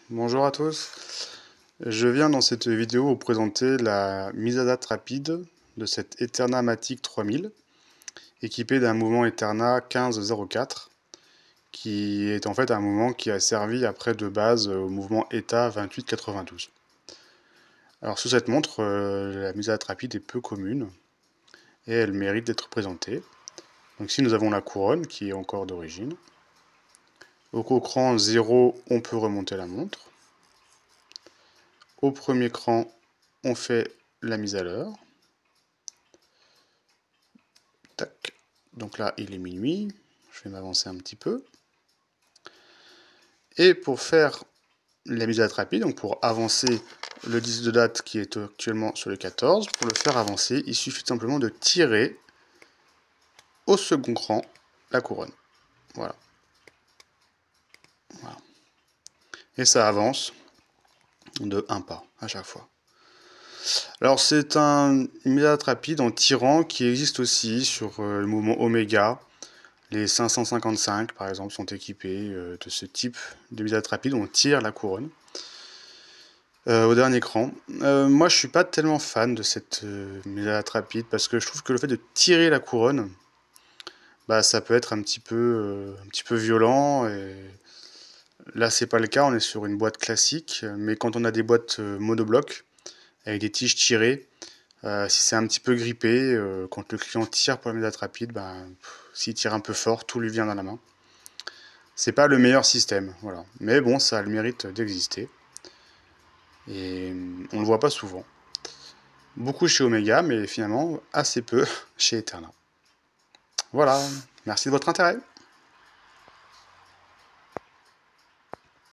Bonjour à tous, je viens dans cette vidéo vous présenter la mise à date rapide de cette Eterna Matic 3000 équipée d'un mouvement Eterna 1504 qui est en fait un mouvement qui a servi après de base au mouvement ETA 2892. Alors sous cette montre, la mise à date rapide est peu commune et elle mérite d'être présentée. Donc ici nous avons la couronne qui est encore d'origine. Au cran 0, on peut remonter la montre. Au premier cran, on fait la mise à l'heure. Tac. Donc là, il est minuit. Je vais m'avancer un petit peu. Et pour faire la mise à date rapide, donc pour avancer le disque de date qui est actuellement sur le 14, pour le faire avancer, il suffit simplement de tirer au second cran la couronne. Voilà. Voilà. Et ça avance de un pas à chaque fois. Alors c'est une mise à date rapide en tirant qui existe aussi sur le mouvement Oméga. Les 555 par exemple sont équipés de ce type de mise à date rapide où on tire la couronne au dernier cran. Moi je suis pas tellement fan de cette mise à date rapide parce que je trouve que le fait de tirer la couronne, bah, ça peut être un petit peu violent. Et là c'est pas le cas, on est sur une boîte classique, mais quand on a des boîtes monoblocs avec des tiges tirées, si c'est un petit peu grippé, quand le client tire pour la mise à date rapide, bah, s'il tire un peu fort, tout lui vient dans la main. C'est pas le meilleur système, voilà. Mais bon, ça a le mérite d'exister. Et on le voit pas souvent. Beaucoup chez Omega, mais finalement assez peu chez Eterna. Voilà, merci de votre intérêt.